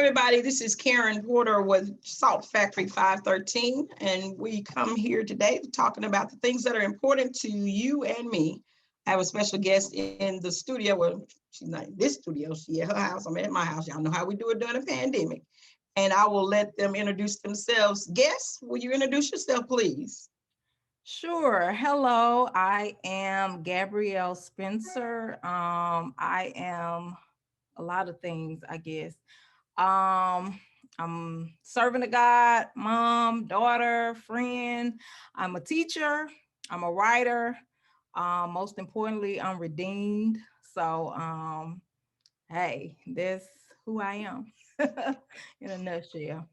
everybody. This is Karen Porter with Salt Factory 513, and we come here today talking about the things that are important to you and me. I have a special guest in the studio. Well, she's not in this studio. She's at her house. I'm at my house. Y'all know how we do it during a pandemic. And I will let them introduce themselves. Guest, will you introduce yourself, please? Sure. Hello, I am Gabrielle Spencer. I am a lot of things, I guess. I'm servant of God, mom, daughter, friend. I'm a teacher. I'm a writer. Most importantly, I'm redeemed. So, hey, that's who I am in a nutshell.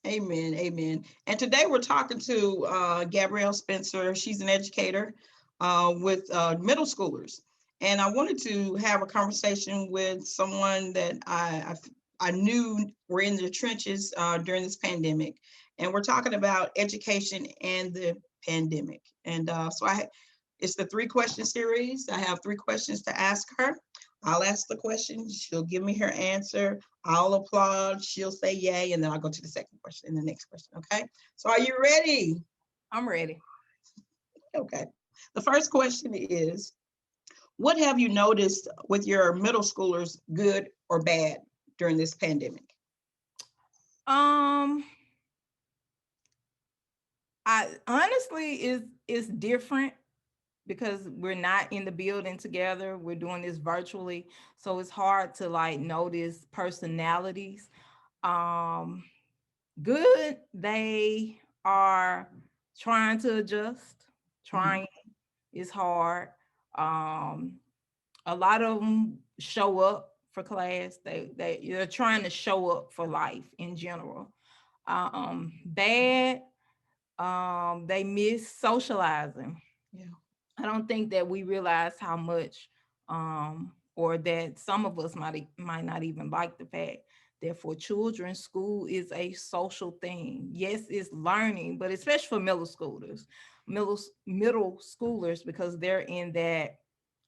Amen. Amen. And today we're talking to Gabrielle Spencer. She's an educator with middle schoolers. And I wanted to have a conversation with someone that I knew were in the trenches during this pandemic. And we're talking about education and the pandemic. And it's the 3-question series. I have 3 questions to ask her. I'll ask the question. She'll give me her answer. I'll applaud. She'll say yay. And then I'll go to the second question and the next question. Okay. So are you ready? I'm ready. Okay. The first question is, what have you noticed with your middle schoolers, good or bad, during this pandemic? Um, I honestly is different because we're not in the building together. We're doing this virtually. So it's hard to like notice personalities. Um, Good, they are trying to adjust. Mhm. Trying is hard. Um, a lot of them show up for class. They're trying to show up for life in general. Bad, they miss socializing. Yeah. I don't think that we realize how much, or that some of us might not even like the fact that for children, school is a social thing. Yes, it's learning, but especially for middle schoolers, because they're in that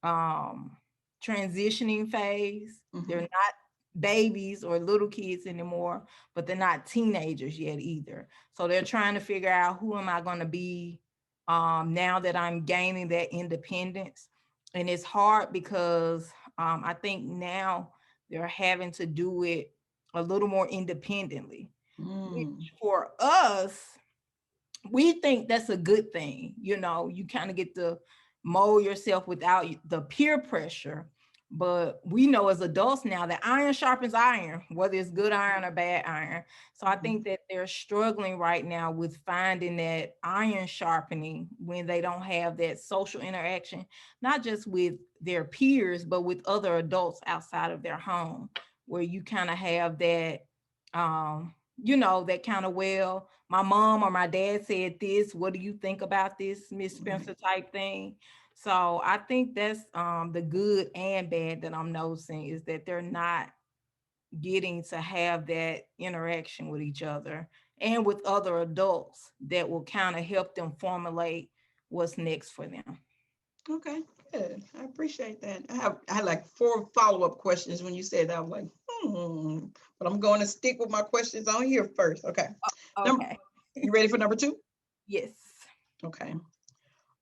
um, transitioning phase. They're Mhm. not babies or little kids anymore, but they're not teenagers yet either. So they're trying to figure out, who am I going to be now that I'm gaining that independence. And it's hard because I think now they're having to do it a little more independently, which Mm. for us, we think that's a good thing. You kind of get to mold yourself without the peer pressure. But we know as adults now that iron sharpens iron, whether it's good iron or bad iron. So I Mhm. think that they're struggling right now with finding that iron sharpening when they don't have that social interaction, not just with their peers, but with other adults outside of their home, where you kind of have that, that kind of, well, my mom or my dad said this. What do you think about this, Miss Right. Spencer, type thing? So I think that's the good and bad that I'm noticing, is that they're not getting to have that interaction with each other and with other adults that will kind of help them formulate what's next for them. Okay. Good. I appreciate that. I had like 4 follow-up questions when you said that. I was like, but I'm going to stick with my questions on here first. Okay. Number, Okay. you ready for number 2? Yes. Okay.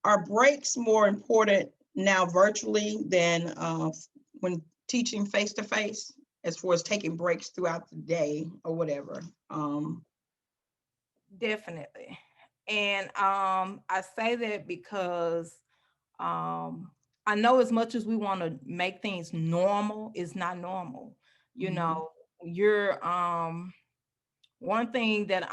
Are breaks more important now virtually than when teaching face to face, as far as taking breaks throughout the day or whatever? Definitely. And I say that because um I know as much as we want to make things normal, it's not normal. You Mhm. know, you're one thing that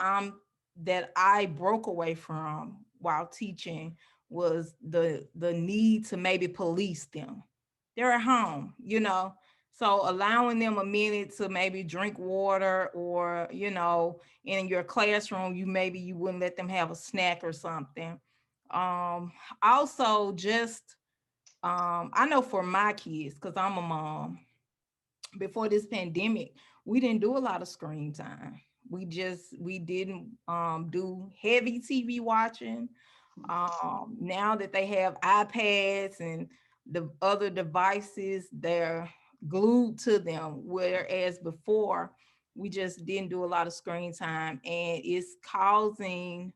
I broke away from while teaching was the need to maybe police them. They're at home, so allowing them a minute to maybe drink water, or in your classroom, you wouldn't let them have a snack or something. Also, just I know for my kids, because I'm a mom, before this pandemic, we didn't do a lot of screen time. We didn't do heavy TV watching. Now that they have iPads and the other devices, they're glued to them. Whereas before, we just didn't do a lot of screen time, and it's causing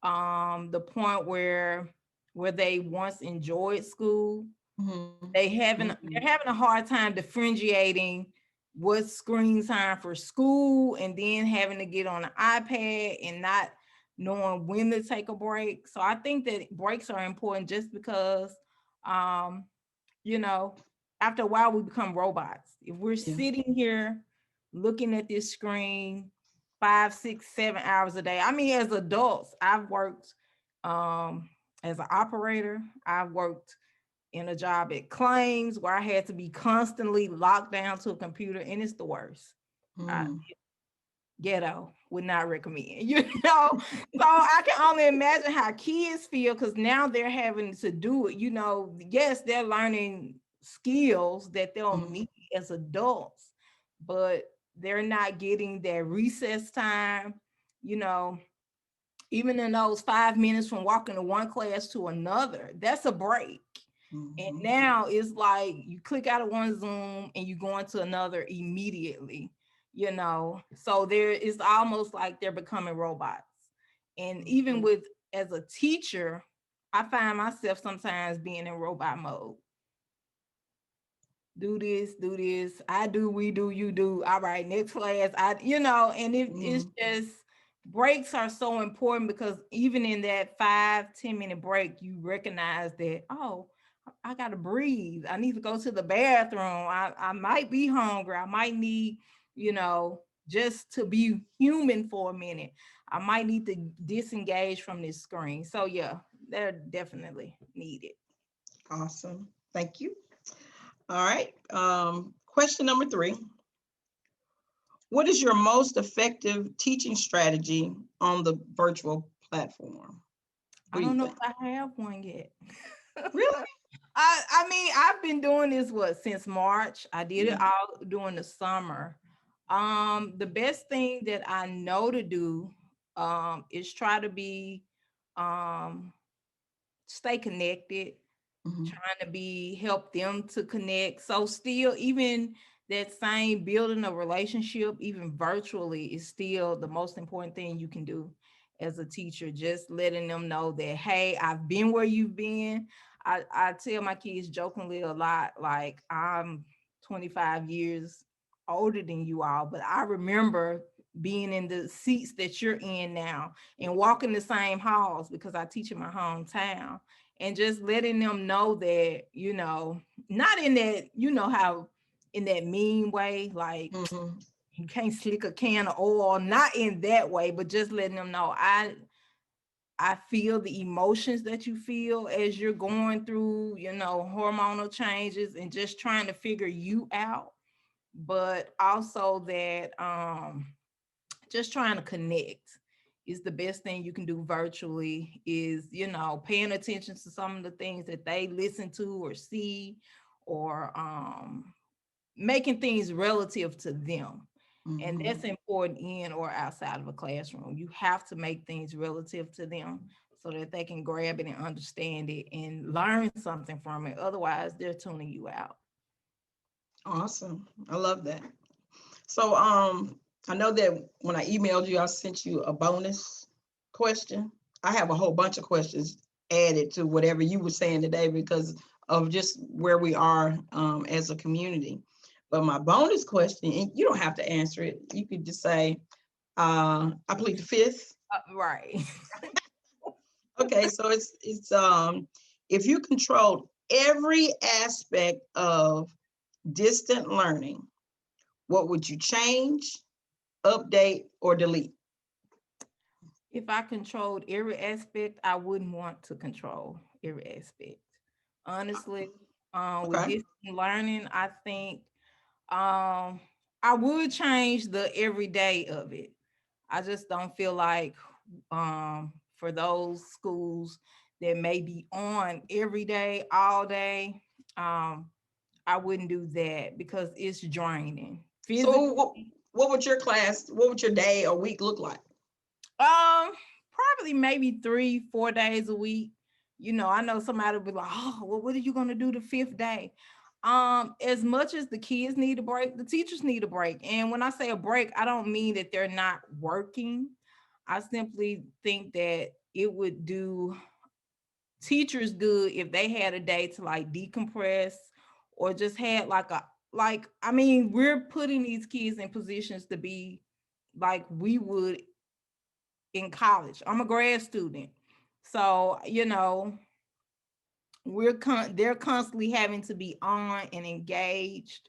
the point where they once enjoyed school, Mhm. they're having a hard time differentiating what's screen time for school, and then having to get on the iPad and not knowing when to take a break. So I think that breaks are important, just because um you know, after a while we become robots. If we're Yeah. sitting here looking at this screen 5, 6, 7 hours a day. I mean, as adults, I've worked as an operator. I've worked in a job at claims where I had to be constantly locked down to a computer, and it's the worst. I, Mm. ghetto, would not recommend, So I can only imagine how kids feel, because now they're having to do it. Yes, they're learning skills that they'll Mhm. need as adults, but they're not getting their recess time, you know, even in those 5 minutes from walking to one class to another. That's a break. And Mhm. now it's like you click out of one Zoom and you go into another immediately, So there it's almost like they're becoming robots. And even with as a teacher, I find myself sometimes being in robot mode. Do this, do this. I do, we do, you do. All right, next class. And it's Mhm. just breaks are so important, because even in that 5-10 minute break, you recognize that, oh, I gotta breathe. I need to go to the bathroom. I might be hungry. I might need, just to be human for a minute. I might need to disengage from this screen. So yeah, they're definitely needed. Awesome. Thank you. All right. Question number 3. What is your most effective teaching strategy on the virtual platform? I What do you don't know think? if I have one yet. Really? I mean, I've been doing this since March. I did it Yeah. all during the summer. The best thing that I know to do is try to be um stay connected, Mhm. trying to help them to connect. So still, even that same building a relationship, even virtually, is still the most important thing you can do as a teacher. Just letting them know that, hey, I've been where you've been. I tell my kids jokingly a lot, like, I'm 25 years older than you all, but I remember being in the seats that you're in now and walking the same halls, because I teach in my hometown. And just letting them know that, not in that, how in that mean way, like Mhm. you can't slick a can of oil, not in that way, but just letting them know I feel the emotions that you feel as you're going through, hormonal changes, and just trying to figure you out. But also that just trying to connect is the best thing you can do virtually, is paying attention to some of the things that they listen to or see, or making things relative to them. And Mhm. that's important in or outside of a classroom. You have to make things relative to them so that they can grab it and understand it and learn something from it. Otherwise, they're tuning you out. Awesome. I love that. So I know that when I emailed you, I sent you a bonus question. I have a whole bunch of questions added to whatever you were saying today because of just where we are as a community. But my bonus question, and you don't have to answer it. You could just say, I plead the fifth. Right. Okay, so it's if you controlled every aspect of distant learning, what would you change, update, or delete? If I controlled every aspect, I wouldn't want to control every aspect. Honestly, with Okay. distance learning, I think I would change the everyday of it. I just don't feel like for those schools that may be on every day, all day, um, I wouldn't do that because it's draining So physically. what would your class, what would your day or week look like? Probably maybe 3, 4 days a week. I know somebody will be like, oh, well, what are you gonna do the fifth day? As much as the kids need a break, the teachers need a break. And when I say a break, I don't mean that they're not working. I simply think that it would do teachers good if they had a day to like decompress, or just had like a, like, I mean, we're putting these kids in positions to be like we would in college. I'm a grad student. So, they're constantly having to be on and engaged,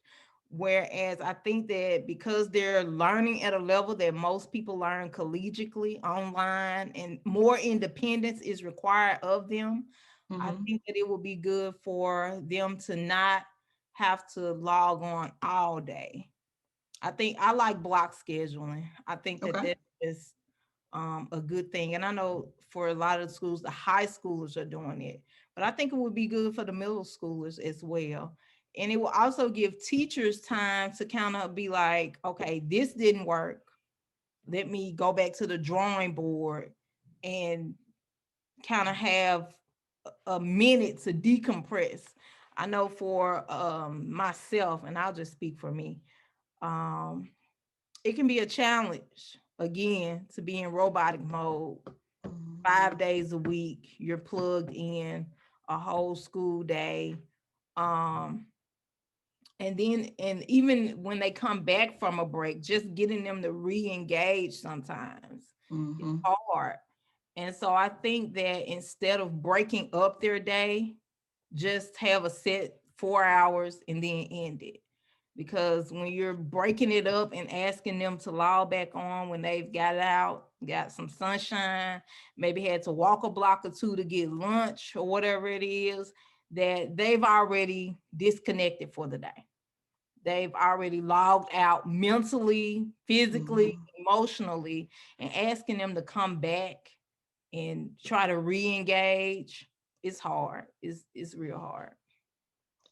whereas I think that because they're learning at a level that most people learn collegiately online and more independence is required of them, I Mm-hmm. think that it would be good for them to not have to log on all day. I think I like block scheduling. I think that Okay. that is a good thing. And I know for a lot of schools, the high schoolers are doing it, but I think it would be good for the middle schoolers as well. And it will also give teachers time to kind of be like, okay, this didn't work. Let me go back to the drawing board and kind of have a minute to decompress. I know for myself, and I'll just speak for me, um, it can be a challenge again to be in robotic mode Mhm. 5 days a week. You're plugged in a whole school day. Um, and even when they come back from a break, just getting them to re-engage sometimes is Mhm. hard. And so I think that instead of breaking up their day, just have a set 4 hours and then end it. Because when you're breaking it up and asking them to log back on when they've got out, got some sunshine, maybe had to walk a block or two to get lunch or whatever it is, that they've already disconnected for the day. They've already logged out mentally, physically, Mhm. emotionally, and asking them to come back and try to re-engage, it's hard. It's real hard.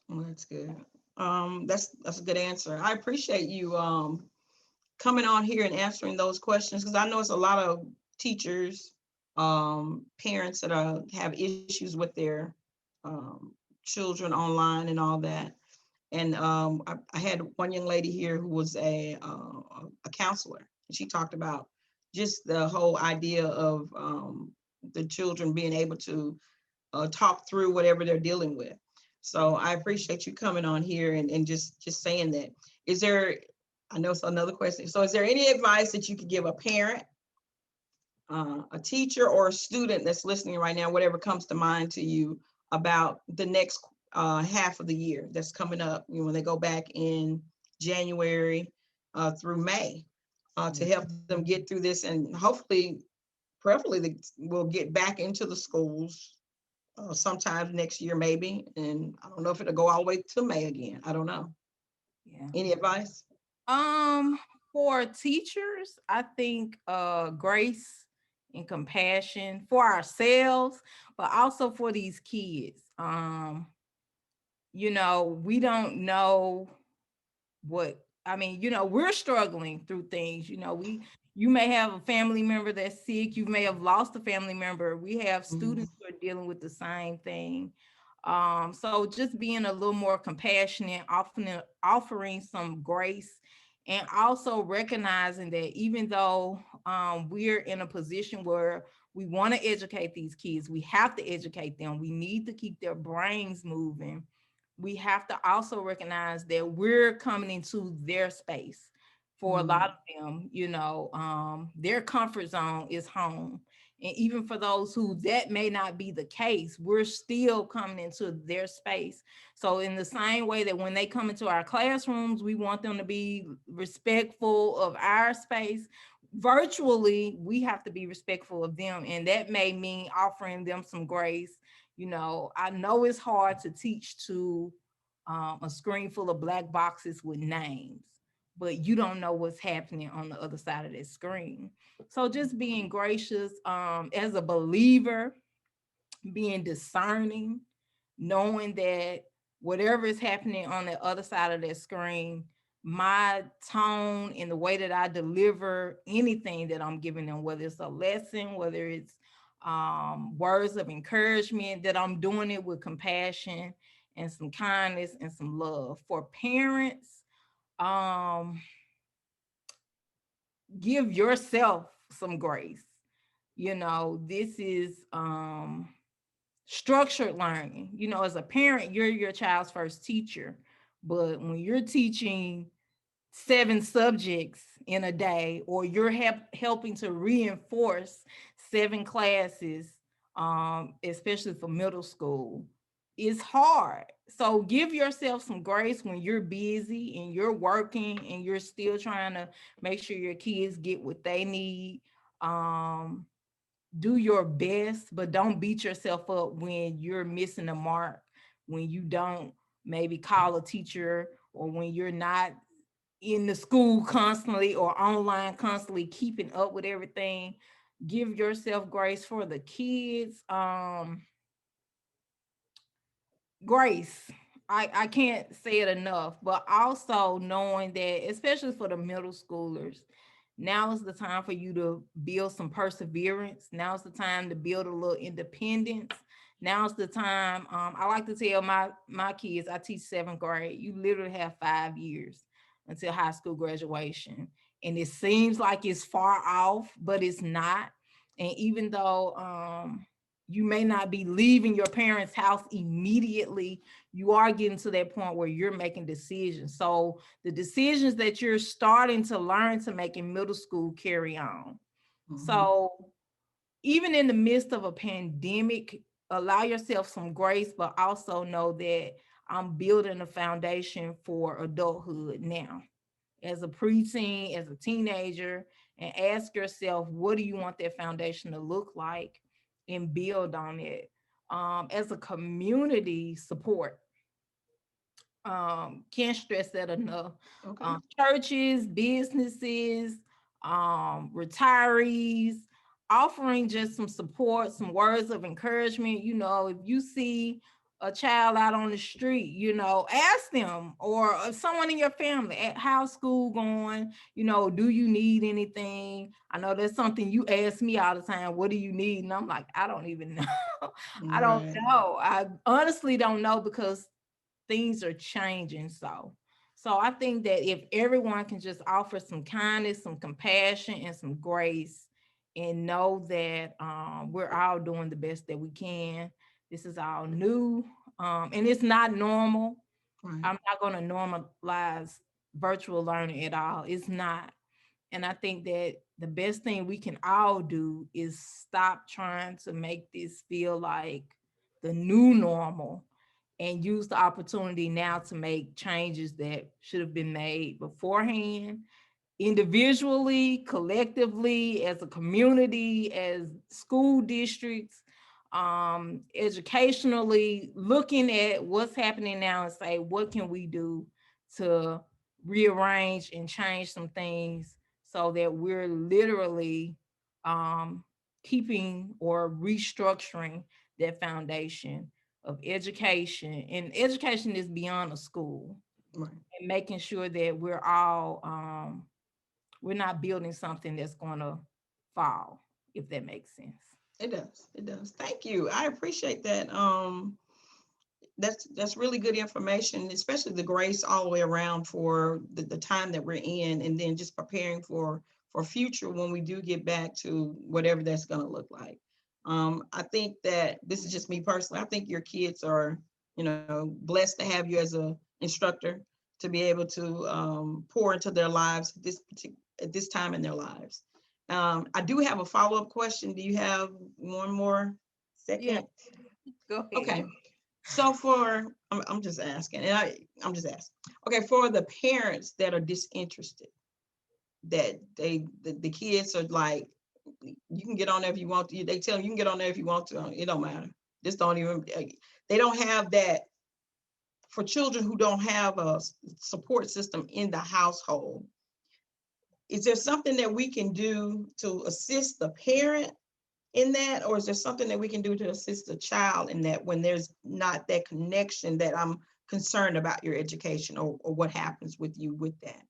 Well, that's good. That's a good answer. I appreciate you coming on here and answering those questions, because I know it's a lot of teachers, parents that have issues with their um, children online and all that. And I had one young lady here who was a counselor, and she talked about just the whole idea of the children being able to talk through whatever they're dealing with. So I appreciate you coming on here and just saying that. Is there, I know it's another question. So is there any advice that you could give a parent, a teacher, or a student that's listening right now, whatever comes to mind to you, about the next half of the year that's coming up, when they go back in January through May, to help them get through this, and hopefully, preferably, we'll get back into the schools sometime next year, maybe. And I don't know if it'll go all the way to May again. I don't know. Yeah. Any advice? Um, for teachers, I think grace and compassion for ourselves, but also for these kids. We don't know what, I mean, we're struggling through things. You may have a family member that's sick, you may have lost a family member. We have Mhm. students who are dealing with the same thing. So just being a little more compassionate, offering some grace, and also recognizing that even though we're in a position where we want to educate these kids, we have to educate them, we need to keep their brains moving. We have to also recognize that we're coming into their space. For a lot Mhm. of them, their comfort zone is home. And even for those who that may not be the case, we're still coming into their space. So in the same way that when they come into our classrooms, we want them to be respectful of our space. Virtually, we have to be respectful of them. And that may mean offering them some grace. I know it's hard to teach to a screen full of black boxes with names, but you don't know what's happening on the other side of that screen. So just being gracious, as a believer, being discerning, knowing that whatever is happening on the other side of that screen, my tone and the way that I deliver anything that I'm giving them, whether it's a lesson, whether it's words of encouragement, that I'm doing it with compassion and some kindness and some love. For parents, um, give yourself some grace. You know, this is structured learning. You know, as a parent, you're your child's first teacher. But when you're teaching 7 subjects in a day, or you're helping to reinforce 7 classes, especially for middle school, it's hard. So give yourself some grace when you're busy and you're working and you're still trying to make sure your kids get what they need. Um, do your best, but don't beat yourself up when you're missing the mark, when you don't maybe call a teacher, or when you're not in the school constantly or online constantly keeping up with everything. Give yourself grace. For the kids. Grace. I can't say it enough, but also knowing that, especially for the middle schoolers, now is the time for you to build some perseverance. Now is the time to build a little independence. Now's the time. I like to tell my kids, I teach 7th grade, you literally have 5 years until high school graduation. And it seems like it's far off, but it's not. And even though you may not be leaving your parents' house immediately, you are getting to that point where you're making decisions. So the decisions that you're starting to learn to make in middle school carry on. So even in the midst of a pandemic, allow yourself some grace, but also know that I'm building a foundation for adulthood now. As a preteen, as a teenager, and ask yourself, what do you want that foundation to look like, and build on it. As a community support, can't stress that enough. Okay. Churches, businesses, retirees, offering just some support, some words of encouragement. You know, if you see a child out on the street, you know, ask them, or someone in your family, how's school going? You know, do you need anything? I know that's something you ask me all the time. What do you need? And I'm like, I don't even know. I don't Right. know. I honestly don't know, because things are changing. So I think that if everyone can just offer some kindness, some compassion, and some grace, and know that we're all doing the best that we can. This is all new, and it's not normal. Right. I'm not going to normalize virtual learning at all. It's not. And I think that the best thing we can all do is stop trying to make this feel like the new normal, and use the opportunity now to make changes that should have been made beforehand, individually, collectively, as a community, as school districts, educationally, looking at what's happening now and say, what can we do to rearrange and change some things, so that we're literally um, keeping or restructuring that foundation of education. And education is beyond a school, Right. and making sure that we're all we're not building something that's going to fall, if that makes sense. It does. It does. Thank you. I appreciate that. That's really good information, especially the grace all the way around for the time that we're in, and then just preparing for future when we do get back to whatever that's going to look like. I think that this is just me personally. I think your kids are, blessed to have you as a instructor, to be able to pour into their lives at this time in their lives. I do have a follow-up question. Do you have one more Yeah, second? go Okay. ahead. So I'm just asking, and I'm just asking. Okay, for the parents that are disinterested, that the kids are like, you can get on there if you want to. They tell them you can get on there if you want to. It don't matter. Just don't even. They don't have that. For children who don't have a support system in the household, is there something that we can do to assist the parent in that, or is there something that we can do to assist the child in that, when there's not that connection, that I'm concerned about your education, or what happens with you with that?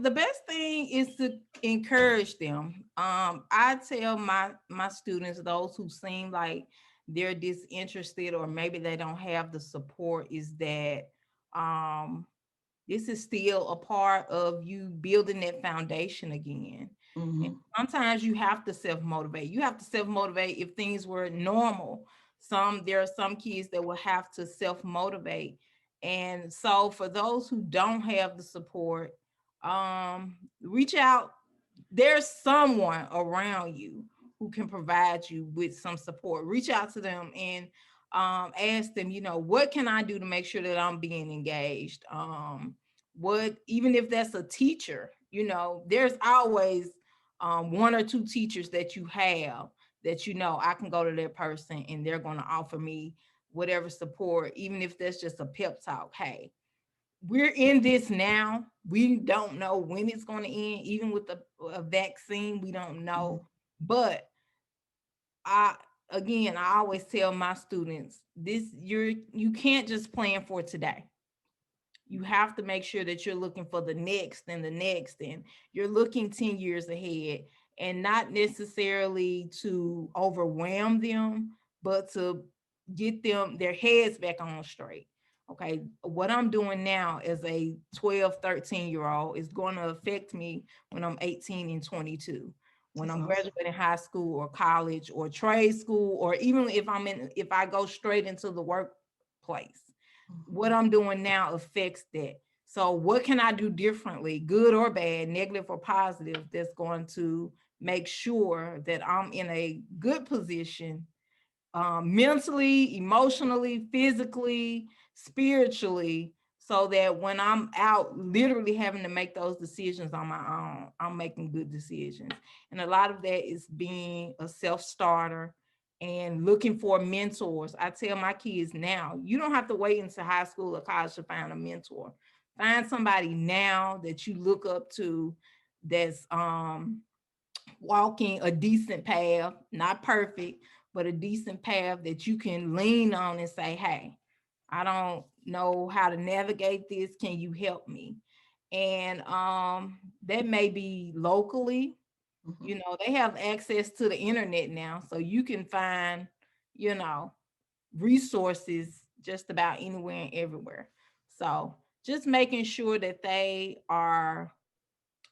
The best thing is to encourage them. I tell my students, those who seem like they're disinterested or maybe they don't have the support is that um, this is still a part of you building that foundation again. And Mm-hmm. sometimes you have to self-motivate. You have to self-motivate if things were normal. There are some kids that will have to self-motivate. And so for those who don't have the support, reach out. There's someone around you who can provide you with some support. Reach out to them and ask them, what can I do to make sure that I'm being engaged? Even if that's a teacher, there's always one or two teachers that you have that I can go to that person and they're going to offer me whatever support, even if that's just a pep talk. Hey, we're in this now. We don't know when it's going to end. Even with a vaccine, we don't Mm-hmm. know. But I I always tell my students, you can't just plan for today. You have to make sure that you're looking for the next and the next, and you're looking 10 years ahead, and not necessarily to overwhelm them, but to get their heads back on straight. Okay, what I'm doing now as a 12, 13-year old is going to affect me when I'm 18 and 22, when That's I'm awesome. graduating high school or college or trade school, or even if I go straight into the workplace. Mm-hmm. What I'm doing now affects that. So what can I do differently, good or bad, negative or positive, that's going to make sure that I'm in a good position, mentally, emotionally, physically, spiritually, so that when I'm out literally having to make those decisions on my own, I'm making good decisions. And a lot of that is being a self-starter and looking for mentors. I tell my kids now, you don't have to wait until high school or college to find a mentor. Find somebody now that you look up to, that's walking a decent path, not perfect, but a decent path that you can lean on and say, hey, I don't know how to navigate this. Can you help me? And that may be locally. Mm-hmm. They have access to the internet now, so you can find, you know, resources just about anywhere and everywhere. So just making sure that they are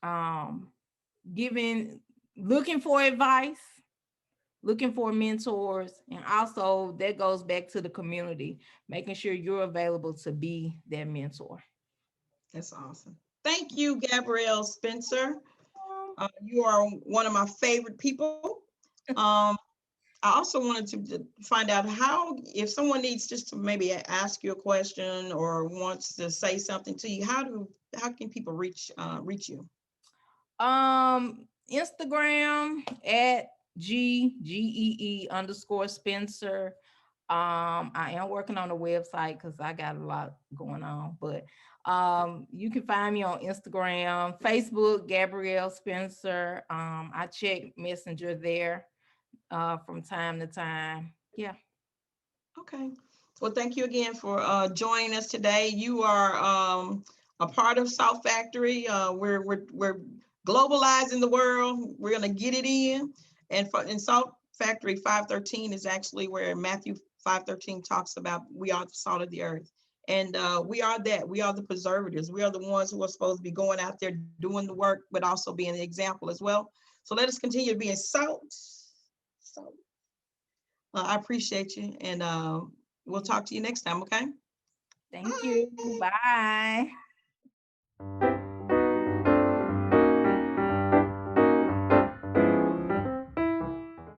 um giving looking for advice, looking for mentors, and also that goes back to the community, making sure you're available to be that mentor. That's awesome. Thank you, Gabrielle Spencer. You are one of my favorite people. Um, I also wanted to find out how, if someone needs just to maybe ask you a question or wants to say something to you, how can people reach you? Instagram at GGEE_Spencer. I am working on a website because I got a lot going on, but you can find me on Instagram, Facebook, Gabrielle Spencer. I check Messenger there from time to time. Yeah. Okay. Well, thank you again for joining us today. You are a part of Salt Factory. We're globalizing the world. We're gonna get it in. And in Salt Factory 513 is actually where Matthew 513 talks about we are the salt of the earth. And we are that. We are the preservatives. We are the ones who are supposed to be going out there doing the work, but also being the example as well. So let us continue to be in salt. Salt. I appreciate you, and we'll talk to you next time, okay? Thank you. Bye. Bye.